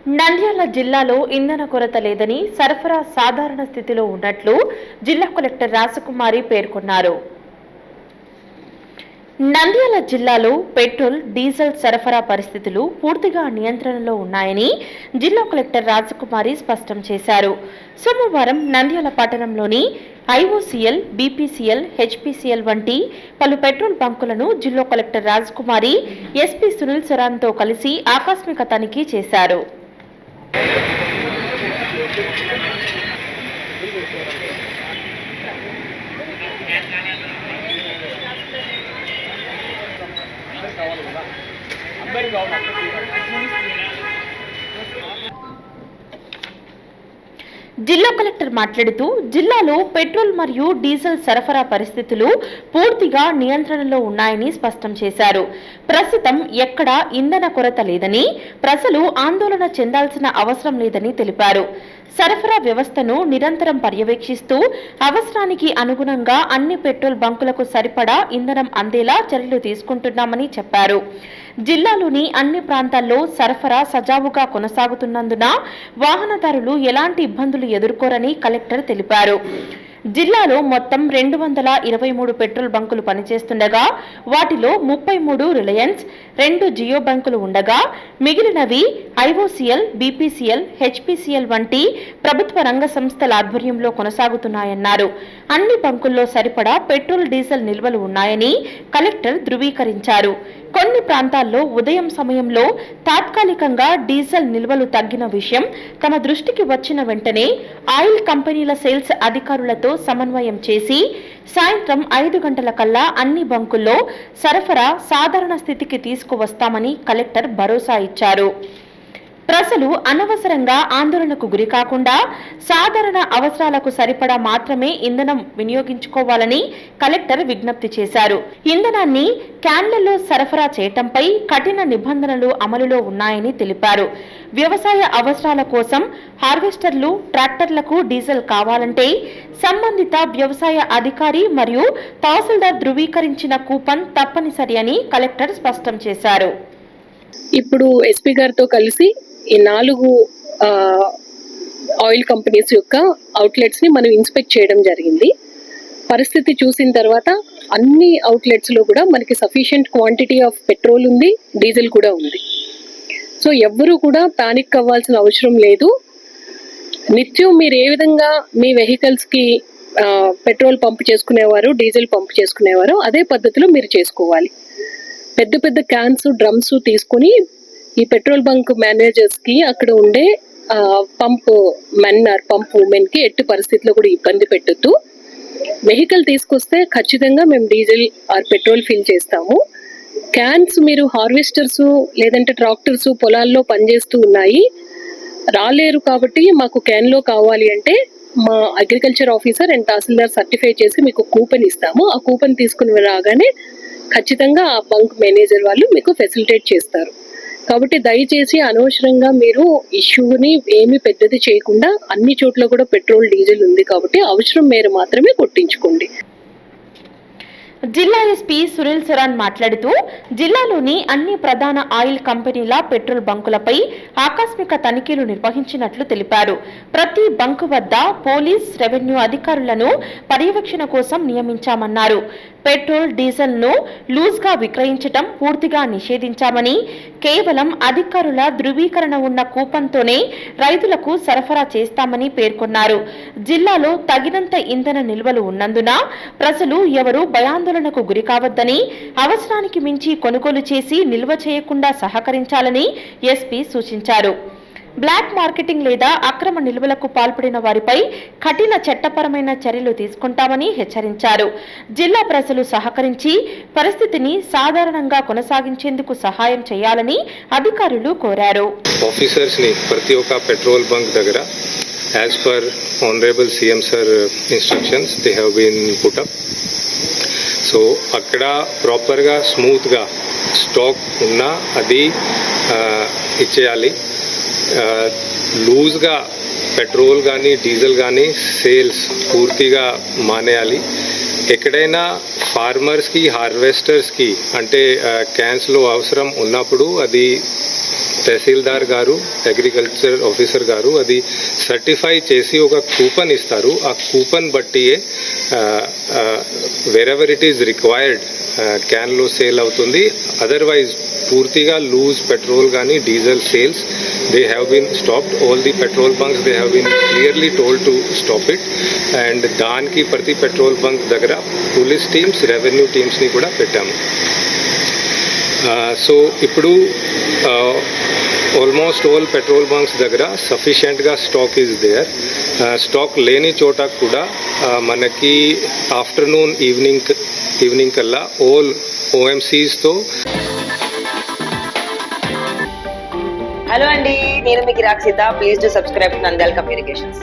నంద్యాల జిల్లాలో ఇంధన కొరత లేదని, సరఫరా సాధారణ స్థితిలో ఉన్నట్లు జిల్లా కలెక్టర్ రాజకుమారి పేర్కొన్నారు. నంద్యాల జిల్లాలో పెట్రోల్, డీజిల్ సరఫరా పరిస్థితులు పూర్తిగా నియంత్రణలో ఉన్నాయని జిల్లా కలెక్టర్ రాజకుమారి స్పష్టం చేశారు. సోమవారం నంద్యాల పట్టణంలోని ఐఓసీఎల్, బీపీసీఎల్, హెచ్పీసీఎల్ వంటి పలు పెట్రోల్ బంకులను జిల్లా కలెక్టర్ రాజకుమారి ఎస్పీ సునీల్ సరాన్తో కలిసి ఆకస్మిక తనిఖీ చేశారు. జిల్లా కలెక్టర్ మాట్లాడుతూ, జిల్లాలో పెట్రోల్ మరియు డీజిల్ సరఫరా పరిస్థితులు పూర్తిగా నియంత్రణలో ఉన్నాయని స్పష్టం చేశారు. ప్రస్తుతం ఎక్కడా ఇంధన కొరత లేదని, ప్రజలు ఆందోళన చెందాల్సిన అవసరం లేదని తెలిపారు. సరఫరా వ్యవస్థను నిరంతరం పర్యవేక్షిస్తూ అవసరానికి అనుగుణంగా అన్ని పెట్రోల్ బంకులకు సరిపడా ఇంధనం అందేలా చర్యలు తీసుకుంటున్నామని చెప్పారు. జిల్లాలోని అన్ని ప్రాంతాల్లో సరఫరా సజావుగా కొనసాగుతున్నందున వాహనదారులు ఎలాంటి ఇబ్బందులు ఎదుర్కోరని కలెక్టర్ తెలిపారు. జిల్లాలో మొత్తం 223 పెట్రోల్ బంకులు పనిచేస్తుండగా వాటిలో 33 రిలయన్స్, 2 జియో బంకులు ఉండగా మిగిలినవి ఐఓసీఎల్, బీపీసీఎల్, హెచ్పీసీఎల్ వంటి ప్రభుత్వ రంగ సంస్థల ఆధ్వర్యంలో కొనసాగుతున్నాయన్నారు. అన్ని బంకుల్లో సరిపడా పెట్రోల్, డీజిల్ నిల్వలు ఉన్నాయని కలెక్టర్ ధృవీకరించారు. కొన్ని ప్రాంతాల్లో ఉదయం సమయంలో తాత్కాలికంగా డీజిల్ నిల్వలు తగ్గిన విషయం తమ దృష్టికి వచ్చిన వెంటనే ఆయిల్ కంపెనీల సేల్స్ అధికారులతో సమన్వయం చేసి సాయంత్రం 5 గంటల కల్లా అన్ని బంకుల్లో సరఫరా సాధారణ స్థితికి తీసుకువస్తామని కలెక్టర్ భరోసా ఇచ్చారు. ప్రజలు అనవసరంగా ఆందోళనకు గురి కాకుండా సాధారణ అవసరాలకు సరిపడా మాత్రమే ఇంధనం వినియోగించుకోవాలని కలెక్టర్ విజ్ఞప్తి చేశారు. ఇంధనాన్ని క్యాన్లలో సరఫరా చేయటంపై కఠిన నిబంధనలు అమలులో ఉన్నాయని తెలిపారు. వ్యవసాయ అవసరాల కోసం హార్వెస్టర్లు, ట్రాక్టర్లకు డీజిల్ కావాలంటే సంబంధిత వ్యవసాయ అధికారి మరియు తహసీల్దార్ ధృవీకరించిన కూపన్ తప్పనిసరి అని కలెక్టర్ స్పష్టం చేశారు. ఇప్పుడు ఎస్పీ గారితో కలిసి ఈ 4 ఆయిల్ కంపెనీస్ యొక్క అవుట్లెట్స్ ని మనం ఇన్స్పెక్ట్ చేయడం జరిగింది. పరిస్థితి చూసిన తర్వాత అన్ని అవుట్లెట్స్ లో కూడా మనకి సఫిషియెంట్ క్వాంటిటీ ఆఫ్ పెట్రోల్ ఉంది, డీజిల్ కూడా ఉంది. సో ఎవ్వరూ కూడా పానిక్ అవ్వాల్సిన అవసరం లేదు. నిత్యం మీరు ఏ విధంగా మీ వెహికల్స్ కి పెట్రోల్ పంప్ చేసుకునేవారు, డీజిల్ పంప్ చేసుకునేవారు అదే పద్ధతిలో మీరు చేసుకోవాలి. పెద్ద పెద్ద క్యాన్స్, డ్రమ్స్ తీసుకుని ఈ పెట్రోల్ బంక్ మేనేజర్స్ కి అక్కడ ఉండే పంప్ ఉమెన్ కి ఎట్టి పరిస్థితిలో కూడా ఇబ్బంది పెట్టొద్దు. వెహికల్ తీసుకొస్తే ఖచ్చితంగా మేము డీజిల్ ఆర్ పెట్రోల్ ఫిల్ చేస్తాము. క్యాన్స్ మీరు హార్వెస్టర్స్ లేదంటే ట్రాక్టర్స్ పొలాల్లో పనిచేస్తూ ఉన్నాయి, రాలేరు కాబట్టి మాకు క్యాన్ లో కావాలి అంటే మా agriculture officer and tahsildar certify చేసి మీకు కూపన్ ఇస్తాము. ఆ కూపన్ తీసుకుని రాగానే ఖచ్చితంగా ఆ బంక్ మేనేజర్ వాళ్ళు మీకు ఫెసిలిటేట్ చేస్తారు. కాబట్టి దయచేసి అనవసరంగా మీరు ఇష్యూని ఏమీ పెద్దది చేయకుండా అన్ని చోట్ల కూడా పెట్రోల్, డీజిల్ ఉంది కాబట్టి అవసరం మేర మాత్రమే కొట్టించుకోండి. జిల్లా ఎస్పీ సునీల్ సరాన్ మాట్లాడుతూ, జిల్లాలోని అన్ని ప్రధాన ఆయిల్ కంపెనీల పెట్రోల్ బంకులపై ఆకస్మిక తనిఖీలు నిర్వహించినట్లు తెలిపారు. ప్రతి బంకు వద్ద పోలీస్, రెవెన్యూ అధికారులను పర్యవేక్షణ కోసం నియమించామన్నారు. పెట్రోల్, డీజిల్ ను లూజ్ గా విక్రయించడం పూర్తిగా నిషేధించామని, కేవలం అధికారుల ధృవీకరణ ఉన్న కూపన్తోనే రైతులకు సరఫరా చేస్తామని పేర్కొన్నారు. జిల్లాలో తగినంత ఇంధన నిల్వలు ఉన్నందున ప్రజలు ఎవరూ భయాందోళనకు గురి కావద్దని, అవసరానికి మించి కొనుగోలు చేసి నిల్వ చేయకుండా సహకరించాలని ఎస్పీ సూచించారు. బ్లాక్ మార్కెటింగ్ లేదా అక్రమ నిల్వలకు పాల్పడిన వారిపై కఠిన చట్టపరమైన చర్యలు తీసుకుంటామని హెచ్చరించారు. జిల్లా ప్రజలు సహకరించి పరిస్థితిని సాధారణంగా కొనసాగించేందుకు సహాయం చేయాలని అధికారులు కోరారు. ఆఫీసర్స్ ని ప్రతి ఒక్క పెట్రోల్ బంక్ దగ్గర as per honourable CM sir instructions they have been put up. So అక్కడ ప్రాపర్గా స్మూత్గా స్టాక్ ఉన్నా అది ఇచ్చేయాలి. లూజ్గా పెట్రోల్ కానీ డీజిల్ కానీ సేల్స్ పూర్తిగా మానేయాలి. ఎక్కడైనా ఫార్మర్స్కి హార్వెస్టర్స్కి అంటే క్యాన్స్లో అవసరం ఉన్నప్పుడు అది తహసీల్దార్ గారు అగ్రికల్చర్ ఆఫీసర్ గారు అది సర్టిఫై చేసి ఒక కూపన్ ఇస్తారు. ఆ కూపన్ బట్టియే వెరెవర్ ఇట్ ఈస్ రిక్వైర్డ్ క్యాన్లో సేల్ అవుతుంది. అదర్వైజ్ పూర్తిగా లూజ్ పెట్రోల్ కానీ diesel sales they have been stopped. All the petrol bunks they have been clearly told to stop it. And దానికి ప్రతి పెట్రోల్ బంక్ దగ్గర పోలీస్ టీమ్స్ రెవెన్యూ టీమ్స్ని కూడా పెట్టాము. సో ఇప్పుడు ఆల్మోస్ట్ ఆల్ పెట్రోల్ బంక్స్ దగ్గర సఫిషియెంట్గా స్టాక్ ఈజ్ దేర్. స్టాక్ లేని చోట కూడా మనకి ఆఫ్టర్నూన్ ఈవినింగ్ కల్లా ఆల్ ఓఎంసీస్తో. హలో అండి, నేను మీకు Rakshitha. Please do subscribe to Nandyal communications.